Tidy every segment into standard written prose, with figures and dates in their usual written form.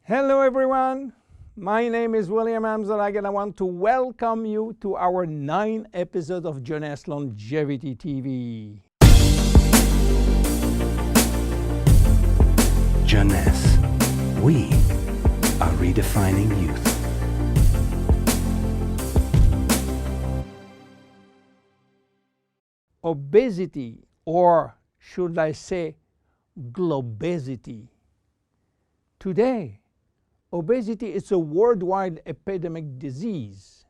Hello everyone, my name is William Amzalag and I want to welcome you to our 9th episode of Jeunesse Longevity TV. Jeunesse, we are redefining youth. Obesity, or should I say globesity. Today, obesity is a worldwide epidemic disease.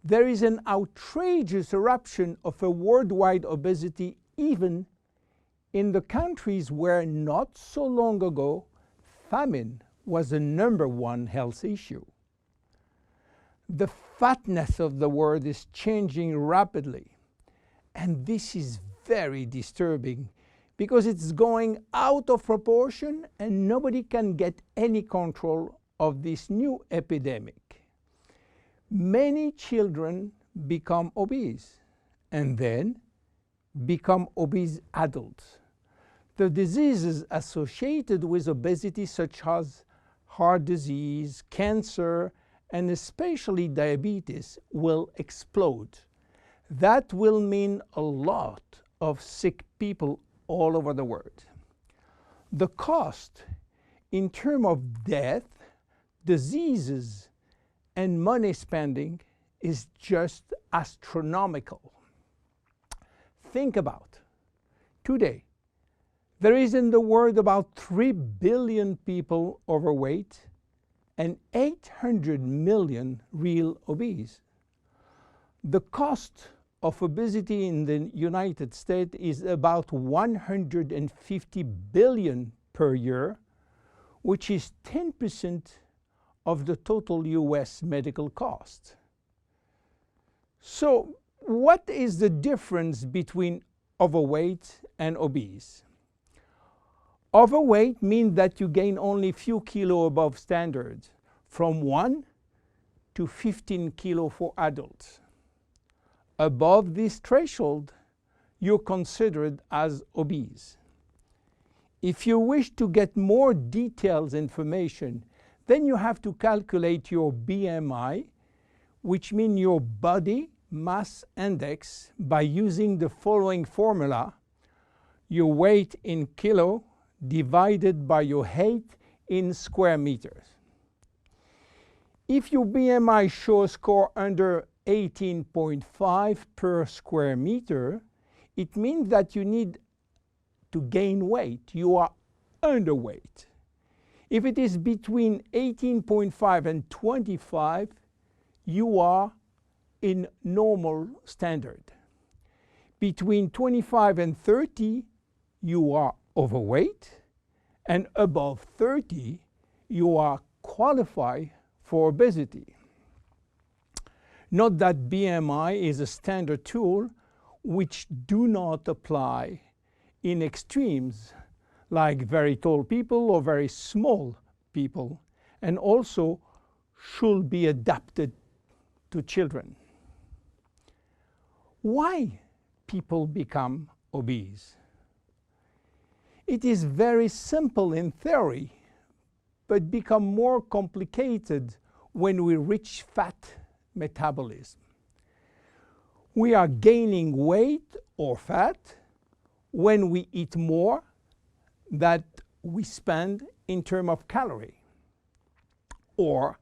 There is an outrageous eruption of a worldwide obesity even in the countries where not so long ago famine was the #1 health issue. The fatness of the world is changing rapidly, and this is very disturbing because it's going out of proportion and nobody can get any control of this new epidemic. Many children become obese and then become obese adults. The diseases associated with obesity, such as heart disease, cancer, and especially diabetes, will explode. That will mean a lot of sick people all over the world. The cost in terms of death, diseases, and money spending is just astronomical. Think about today, there is in the world about 3 billion people overweight and 800 million real obese. The cost of obesity in the United States is about $150 billion per year, which is 10% of the total US medical cost. So what is the difference between overweight and obese? Overweight means that you gain only a few kilos above standard, from 1 to 15 kilos for adults. Above this threshold, you're considered as obese. If you wish to get more detailed information, then you have to calculate your BMI, which means your body mass index, by using the following formula: your weight in kilo divided by your height in square meters. If your BMI shows score under 18.5 per square meter, it means that you need to gain weight. You are underweight. If it is between 18.5 and 25, you are in normal standard. Between 25 and 30, you are overweight, and above 30, you are qualified for obesity. Note that BMI is a standard tool which do not apply in extremes like very tall people or very small people, and also should be adapted to children. Why people become obese? It is very simple in theory, but become more complicated when we reach fat metabolism. We are gaining weight or fat when we eat more than we spend in terms of calorie, or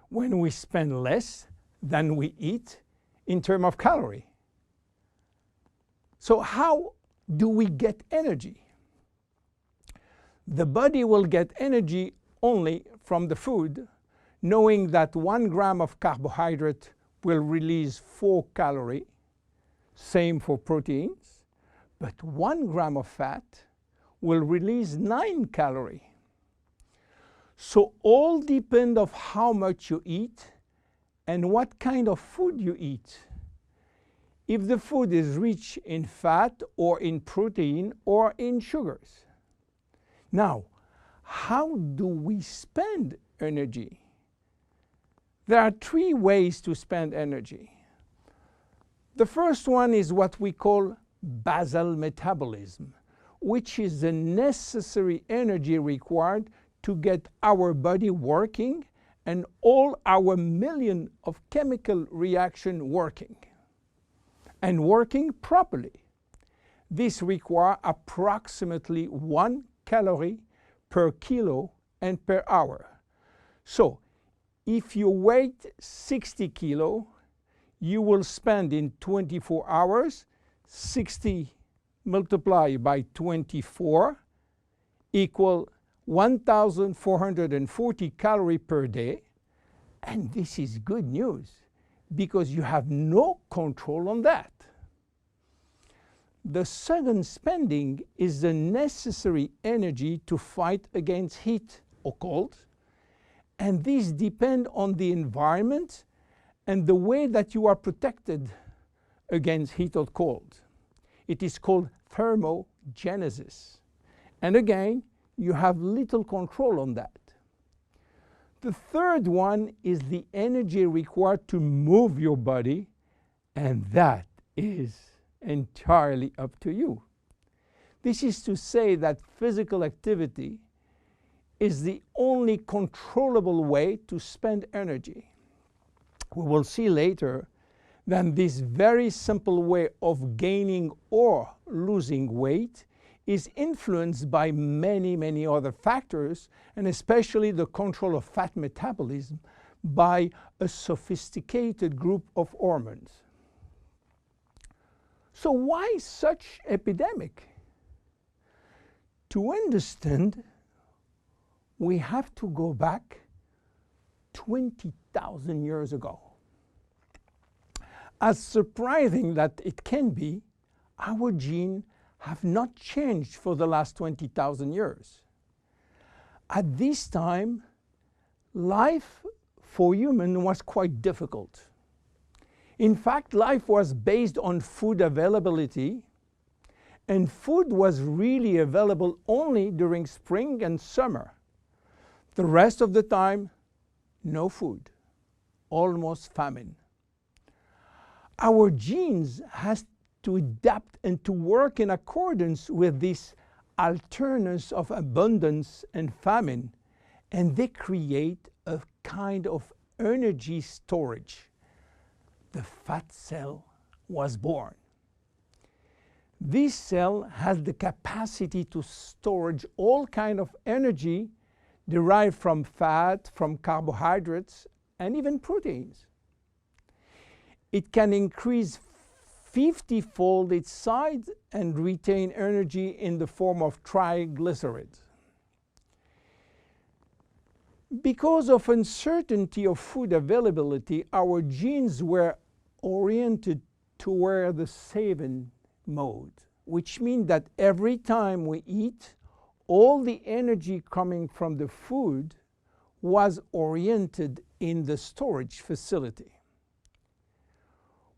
when we spend less than we eat in terms of calorie. So how do we get energy? The body will get energy only from the food, knowing that 1 gram of carbohydrate will release 4 calories, same for proteins, but 1 gram of fat will release 9 calories. So all depend on how much you eat and what kind of food you eat. If the food is rich in fat or in protein or in sugars. Now, how do we spend energy? There are 3 ways to spend energy. The first one is what we call basal metabolism, which is the necessary energy required to get our body working and all our million of chemical reaction working and working properly. This requires approximately 1 calorie per kilo and per hour. So if you weigh 60 kilo, you will spend in 24 hours 60 multiplied by 24 equal 1,440 calories per day. And this is good news because you have no control on that. The second spending is the necessary energy to fight against heat or cold. And these depend on the environment and the way that you are protected against heat or cold. It is called thermogenesis. And again, you have little control on that. The third one is the energy required to move your body, and that is entirely up to you. This is to say that physical activity is the only controllable way to spend energy. We will see later that this very simple way of gaining or losing weight is influenced by many, many other factors, and especially the control of fat metabolism by a sophisticated group of hormones. So why such epidemic? To understand, we have to go back 20,000 years ago. As surprising that it can be, our genes have not changed for the last 20,000 years. At this time, life for humans was quite difficult. In fact, life was based on food availability, and food was really available only during spring and summer. The rest of the time, no food, almost famine. Our genes has to adapt and to work in accordance with this alternance of abundance and famine, and they create a kind of energy storage. The fat cell was born. This cell has the capacity to storage all kind of energy derived from fat, from carbohydrates, and even proteins. It can increase 50-fold its size and retain energy in the form of triglycerides. Because of uncertainty of food availability, our genes were oriented toward the saving mode, which means that every time we eat, all the energy coming from the food was oriented in the storage facility.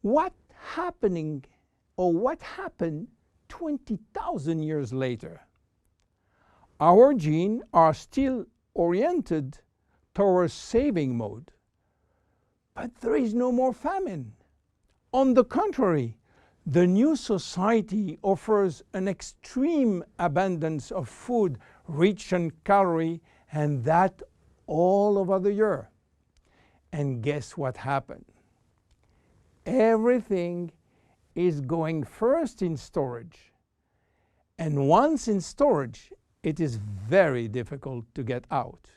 What happened 20,000 years later? Our genes are still oriented towards saving mode, but there is no more famine. On the contrary, the new society offers an extreme abundance of food rich in calories, and that all over the year. And guess what happened? Everything is going first in storage. And once in storage, it is very difficult to get out.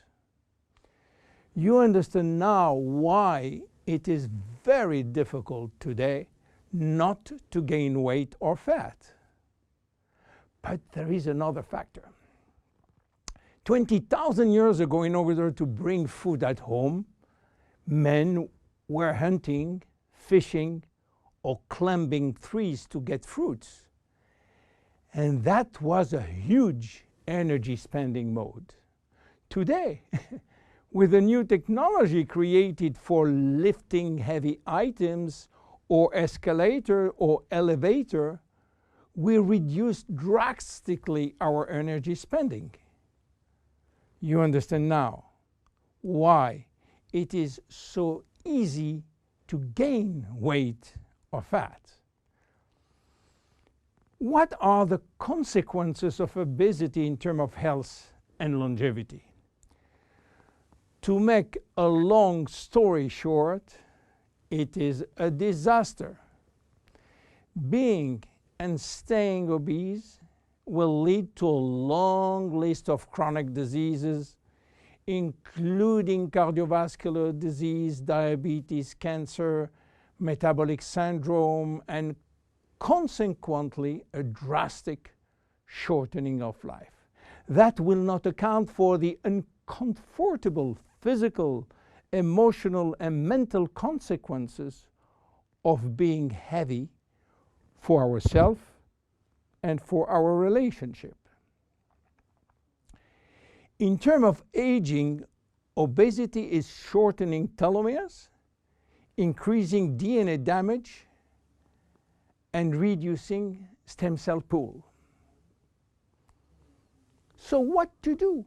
You understand now why it is very difficult today not to gain weight or fat. But there is another factor. 20,000 years ago, in order to bring food at home, men were hunting, fishing, or climbing trees to get fruits. And that was a huge energy spending mode. Today, with a new technology created for lifting heavy items or escalator or elevator, we reduce drastically our energy spending. You understand now why it is so easy to gain weight or fat. What are the consequences of obesity in terms of health and longevity? To make a long story short, it is a disaster. Being and staying obese will lead to a long list of chronic diseases, including cardiovascular disease, diabetes, cancer, metabolic syndrome, and consequently a drastic shortening of life. That will not account for the uncomfortable physical, emotional, and mental consequences of being heavy for ourselves and for our relationship. In terms of aging, obesity is shortening telomeres, increasing DNA damage, and reducing stem cell pool. So what to do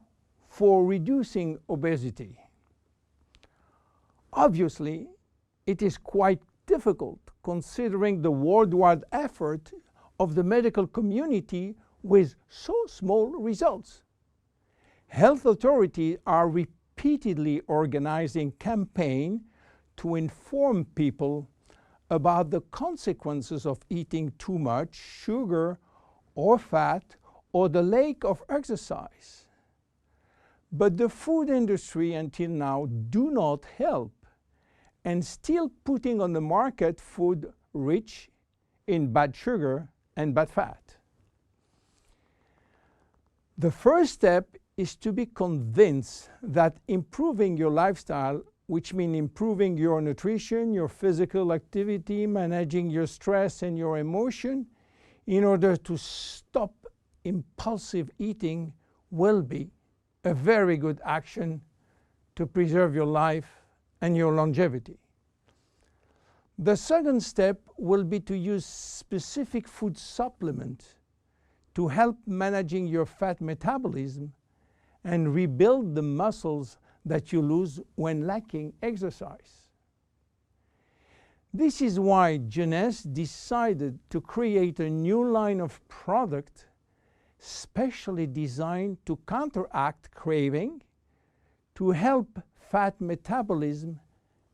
for reducing obesity? Obviously, it is quite difficult considering the worldwide effort of the medical community with so small results. Health authorities are repeatedly organizing campaigns to inform people about the consequences of eating too much sugar or fat or the lack of exercise. But the food industry until now do not help and still putting on the market food rich in bad sugar and bad fat. The first step is to be convinced that improving your lifestyle, which means improving your nutrition, your physical activity, managing your stress and your emotion, in order to stop impulsive eating, will be a very good action to preserve your life and your longevity. The second step will be to use specific food supplements to help managing your fat metabolism and rebuild the muscles that you lose when lacking exercise. This is why Jeunesse decided to create a new line of product specially designed to counteract craving, to help fat metabolism,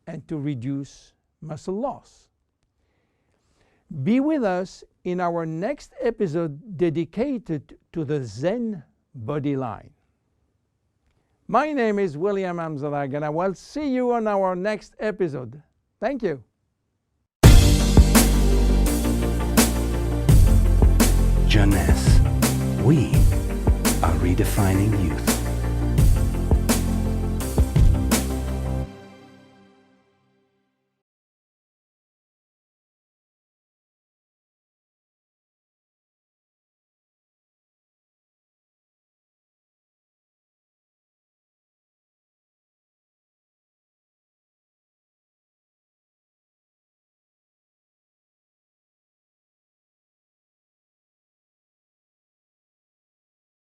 and to reduce muscle loss. Be with us in our next episode dedicated to the Zen Body line. My name is William Amzalag, and I will see you on our next episode. Thank you. Jeunesse. We are redefining youth.